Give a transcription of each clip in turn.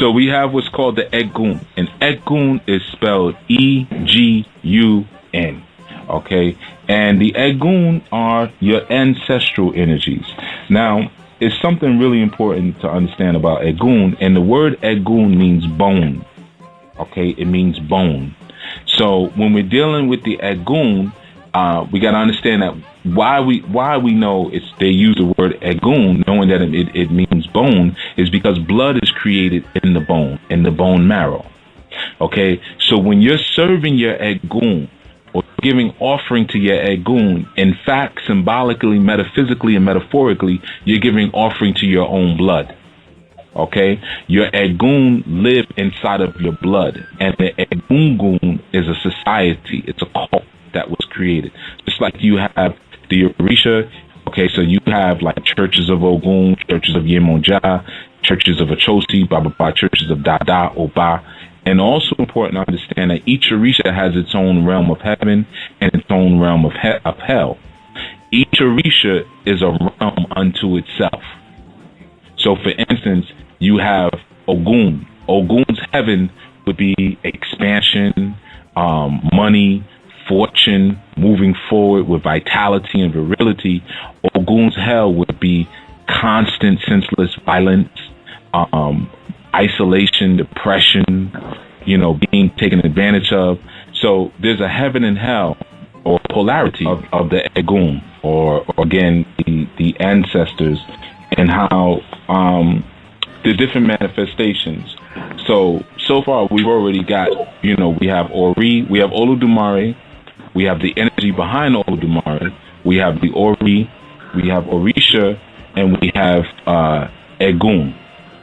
So we have what's called the Egun, and Egun is spelled Egun. Okay, and the Egun are your ancestral energies. Now, it's something really important to understand about Egun, and the word Egun means bone. Okay, it means bone. So when we're dealing with the Egun, we got to understand that why we know they use the word Egun, knowing that it means bone, is because blood is created in the bone marrow. Okay, so when you're serving your Egun or giving offering to your Egun, in fact, symbolically, metaphysically, and metaphorically, you're giving offering to your own blood. Okay, your Egun live inside of your blood, and the Egungun is a society. It's a cult that was created. Just like you have the Orisha. Okay, so you have like churches of Ogun, churches of Yemoja, churches of Achosi, Baba, churches of Dada, Oba. And also important to understand that each Orisha has its own realm of heaven and its own realm of hell. Each Orisha is a realm unto itself. So, for instance, you have Ogun. Ogun's heaven would be expansion, money, fortune, moving forward with vitality and virility. Ogun's hell would be constant, senseless violence, isolation, depression, being taken advantage of. So there's a heaven and hell, or polarity of the Egun, or again, the ancestors, and how the different manifestations. So far we've already got, we have Ori, we have Oludumare, we have the energy behind Oludumare, we have the Ori, we have Orisha, and we have Egun.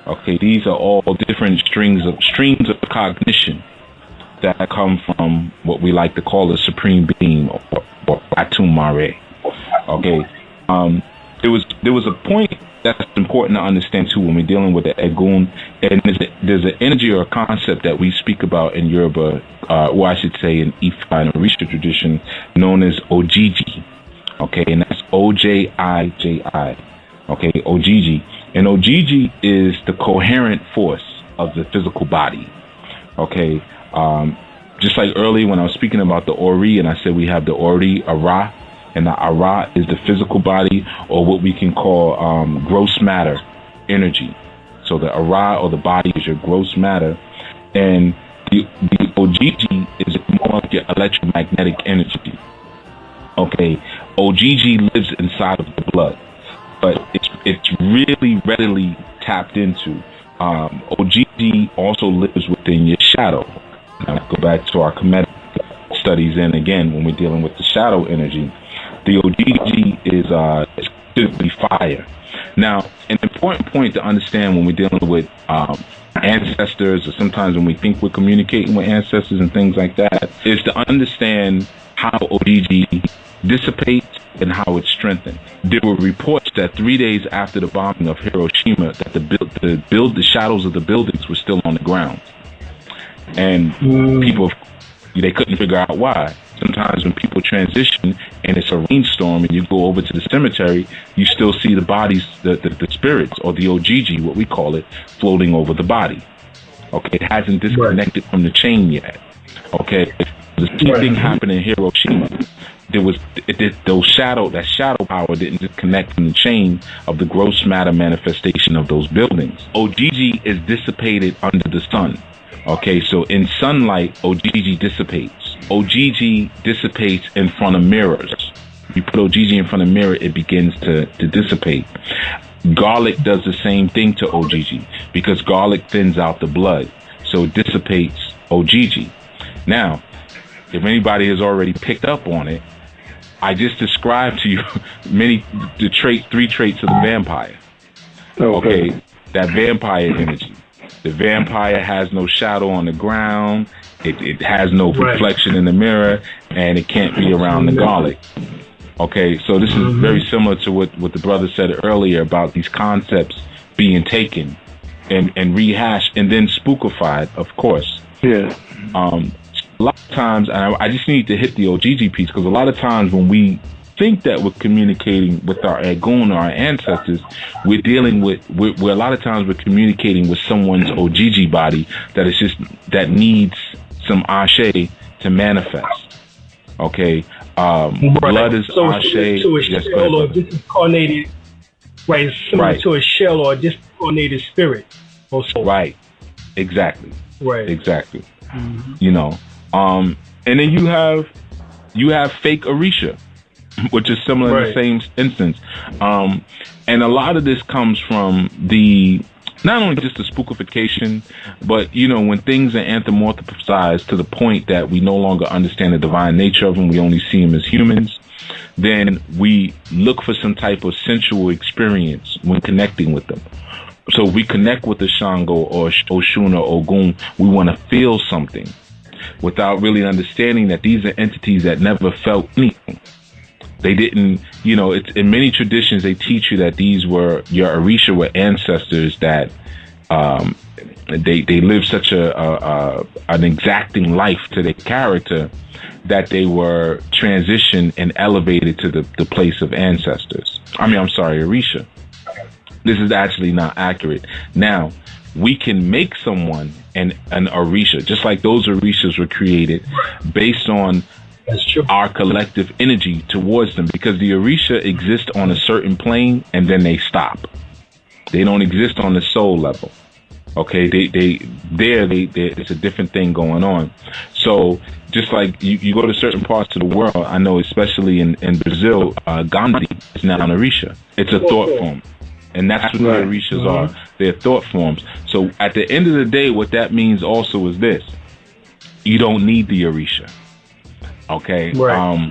Okay, these are all different streams of cognition that come from what we like to call a supreme being, or Atumare. Okay, there was a point that's important to understand too when we're dealing with the Egun, and there's an energy or a concept that we speak about in Yoruba, or I should say in Ifa and Orisha tradition, known as Ojiji. Okay, and that's Ojiji. Okay, Ojiji. And Ojiji is the coherent force of the physical body. Okay, just like earlier when I was speaking about the Ori, and I said we have the Ori Ara, and the Ara is the physical body, or what we can call gross matter energy. So the Ara, or the body, is your gross matter, and the Ojiji is more like your electromagnetic energy. Okay, Ojiji lives inside of the blood, but it's really readily tapped into. Ojiji also lives within your shadow. Now, go back to our Kemetic studies, and again, when we're dealing with the shadow energy, the Ojiji is typically fire. Now, an important point to understand when we're dealing with ancestors, or sometimes when we think we're communicating with ancestors and things like that, is to understand how Ojiji dissipates and how it's strengthened. There were reports that 3 days after the bombing of Hiroshima, that the shadows of the buildings were still on the ground, and people, they couldn't figure out why. Sometimes when people transition and it's a rainstorm and you go over to the cemetery, you still see the bodies, the spirits, or the Ojiji, what we call it, floating over the body. Okay, it hasn't disconnected from the chain yet. Okay, the same thing happened in Hiroshima. That shadow power didn't disconnect from the chain of the gross matter manifestation of those buildings. Ojiji is dissipated under the sun. Okay, so in sunlight, Ojiji dissipates. Ojiji dissipates in front of mirrors. You put Ojiji in front of a mirror, it begins to dissipate. Garlic does the same thing to Ojiji, because garlic thins out the blood, so it dissipates Ojiji. Now, if anybody has already picked up on it, I just described to you three traits of the vampire. Okay, that vampire energy. The vampire has no shadow on the ground. It has no reflection in the mirror, and it can't be around the garlic. Okay, so this is very similar to what the brother said earlier about these concepts being taken and rehashed and then spookified, of course. Yeah. A lot of times, and I just need to hit the Ojiji piece, because a lot of times when we think that we're communicating with our Egun or our ancestors, we're dealing with, we're a lot of times we're communicating with someone's Ojiji body that needs some Ashe to manifest. Okay, blood is so Ashe. To a yes, shell or discarnated, right? It's similar to a shell or a discarnated spirit. Also. Right. Exactly. Right. Exactly. You know, and then you have fake Orisha, which is similar in the same instance. And a lot of this comes from not only just the spookification, but, you know, when things are anthropomorphized to the point that we no longer understand the divine nature of them, we only see them as humans, then we look for some type of sensual experience when connecting with them. So we connect with the Shango or Oshun or Ogun, we want to feel something without really understanding that these are entities that never felt anything. They didn't, you know, it's in many traditions, they teach you that these were, your Orisha were ancestors that they lived such an exacting life to their character that they were transitioned and elevated to the place of ancestors. Orisha. This is actually not accurate. Now, we can make someone an Orisha, just like those Orishas were created based on our collective energy towards them, because the Orisha exist on a certain plane and then they stop. They don't exist on the soul level. Okay, it's a different thing going on. So just like you go to certain parts of the world, I know especially in Brazil, Gandhi is now an Orisha. It's a thought form. And that's what the Orishas are. They're thought forms. So at the end of the day, what that means also is this. You don't need the Orisha. Okay? Right.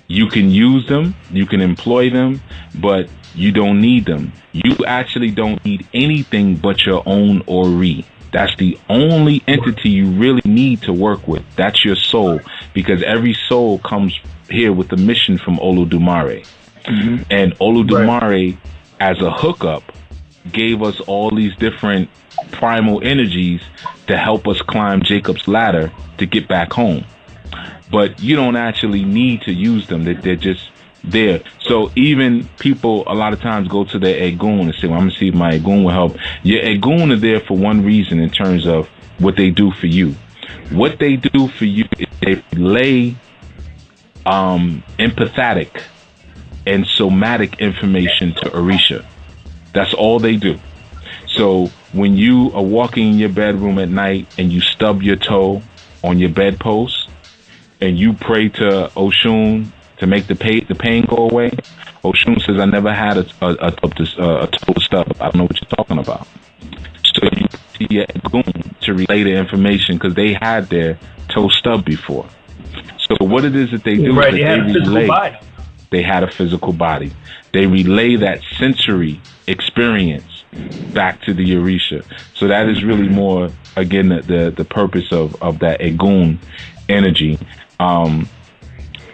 You can use them, you can employ them, but you don't need them. You actually don't need anything but your own Ori. That's the only entity you really need to work with. That's your soul. Because every soul comes here with a mission from Olodumare. And Olodumare, as a hookup, gave us all these different primal energies to help us climb Jacob's ladder to get back home. But you don't actually need to use them. They're just there. So even people a lot of times go to their Egun and say, well, I'm going to see if my Egun will help. Your Egun are there for one reason in terms of what they do for you. What they do for you is they relay empathetic and somatic information to Orisha. That's all they do. So when you are walking in your bedroom at night and you stub your toe on your bedpost and you pray to Oshun to make the pain go away, Oshun says, I never had a toe stub. I don't know what you're talking about. So you see your Egun to relay the information because they had their toe stub before. So what it is that they do is that they relay. They had a physical body. They relay that sensory experience back to the Orisha. So that is really more, again, the purpose of that Egun energy. And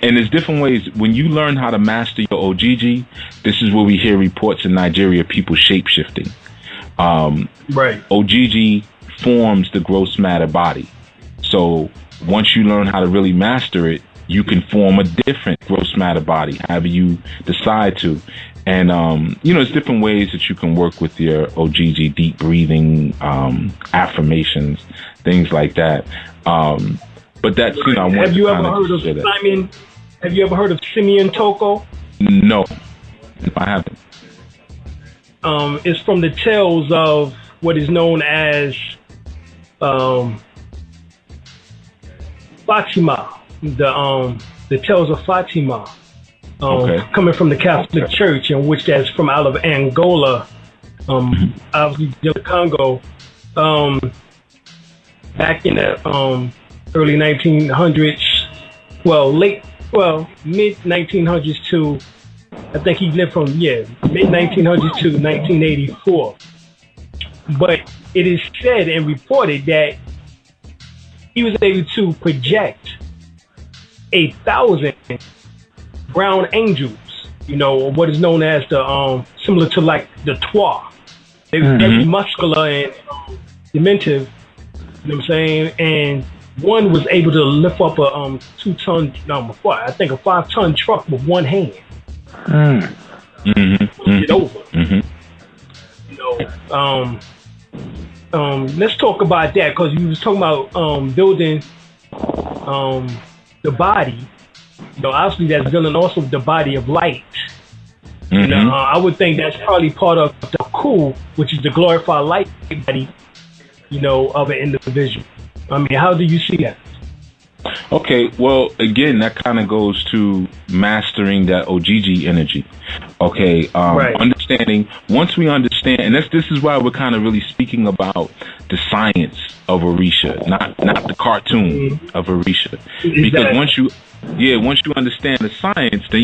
there's different ways. When you learn how to master your Ojiji, this is where we hear reports in Nigeria, people shape-shifting. Ojiji forms the gross matter body. So once you learn how to really master it, you can form a different gross matter body, however you decide to. And, there's different ways that you can work with your Ojiji, deep breathing, affirmations, things like that. But that's, I want Have you ever heard of Simon? Have you ever heard of Simeon Toko? No, I haven't. It's from the tales of what is known as Fatima. The tales of Fatima, coming from the Catholic Church, in which that's from out of Angola, obviously the Congo, back in the early 1900s, mid 1900s to, I think he lived from mid 1900s to 1984. But it is said and reported that he was able to project 1,000 brown angels, what is known as the similar to like the Twa. They were very muscular and diminutive, you know what I'm saying? And one was able to lift up a 2-ton, I think a 5-ton truck with one hand. Get over. Let's talk about that, because you was talking about building the body. Obviously that's building also the body of light. I would think that's probably part of the cool, which is the glorified light body, of an individual. I mean, how do you see that? Okay, well, again, that kind of goes to mastering that Ojiji energy. Okay, right. Understanding, once we understand, and this is why we're kind of really speaking about the science of Orisha, not the cartoon of Orisha. Because once you understand the science, then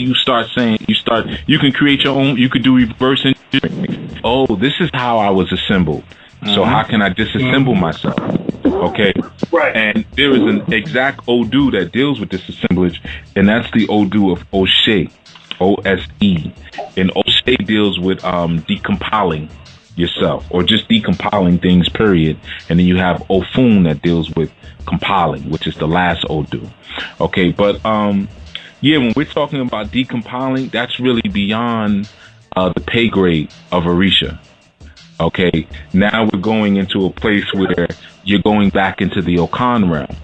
you can create your own, you could do reverse engineering. Oh, this is how I was assembled. So how can I disassemble myself? Okay. Right. And there is an exact Odu that deals with this assemblage, and that's the Odu of Oshe, O-S-E. And Oshe deals with decompiling yourself, or just decompiling things, period. And then you have Ofun that deals with compiling, which is the last Odu. Okay, but when we're talking about decompiling, that's really beyond the pay grade of Orisha. Okay, now we're going into a place where you're going back into the Okan realm,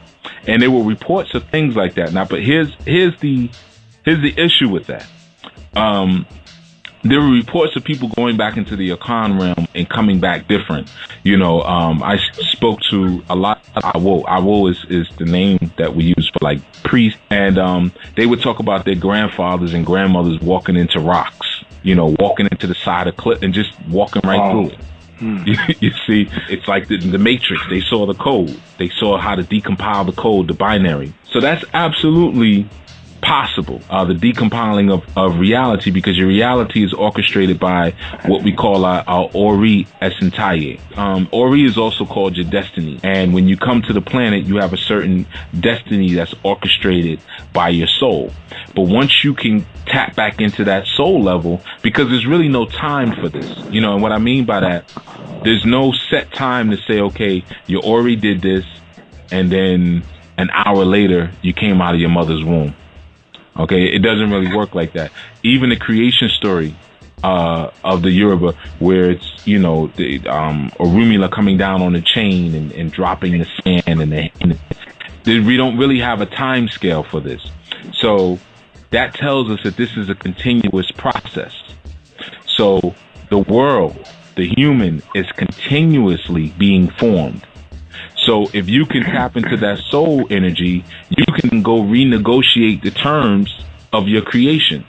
and there were reports of things like that. Now, but here's the issue with that. There were reports of people going back into the Okan realm and coming back different. I spoke to a lot of Awo. Awo is the name that we use for like priests, and they would talk about their grandfathers and grandmothers walking into rocks. Walking into the side of cliff and just walking right through it. You see, it's like the Matrix. They saw the code. They saw how to decompile the code, the binary. So that's absolutely possible, the decompiling of reality, because your reality is orchestrated by what we call our Ori Essentaye. Ori is also called your destiny. And when you come to the planet, you have a certain destiny that's orchestrated by your soul. But once you can tap back into that soul level, because there's really no time for this, and what I mean by that, there's no set time to say, okay, your Ori did this, and then an hour later, you came out of your mother's womb. Okay, it doesn't really work like that. Even the creation story of the Yoruba, where it's, the Orumila coming down on the chain and dropping the sand, and we don't really have a time scale for this. So that tells us that this is a continuous process. So the world, the human, is continuously being formed. So if you can tap into that soul energy, you can go renegotiate the terms of your creation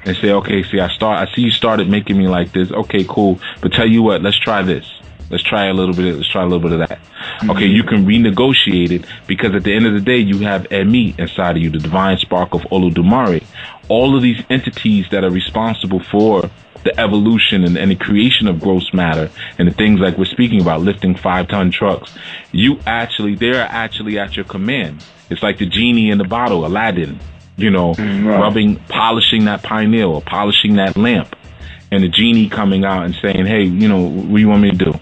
and say, okay, I see you started making me like this. Okay, cool. But tell you what, let's try this. Let's try a little bit. Let's try a little bit of that. Okay, you can renegotiate it, because at the end of the day, you have Emi inside of you, the divine spark of Olodumare. All of these entities that are responsible for the evolution and the creation of gross matter and the things like we're speaking about, lifting 5-ton trucks, they're actually at your command. It's like the genie in the bottle, Aladdin, rubbing, polishing that pineal or polishing that lamp, and the genie coming out and saying, hey, what do you want me to do?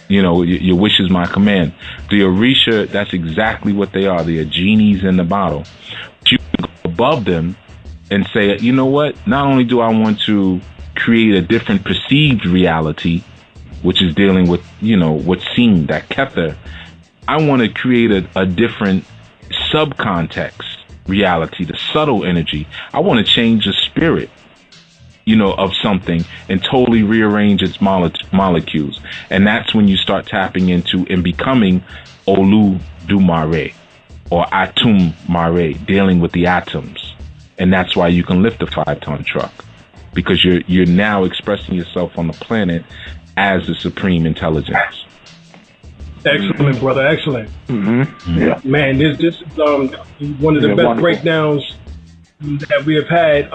Your wish is my command. The Orisha, that's exactly what they are. They are genies in the bottle. But you can go above them and say, you know what? Not only do I want to create a different perceived reality, which is dealing with, what's seen, that kether, I want to create a different subcontext reality, the subtle energy. I want to change the spirit, of something and totally rearrange its molecules. And that's when you start tapping into and becoming Olu Dumare or Atum Mare, dealing with the atoms. And that's why you can lift a 5-ton truck, because you're now expressing yourself on the planet as the supreme intelligence. Excellent, brother. Excellent. Yeah. Man, this is one of the best breakdowns that we have had.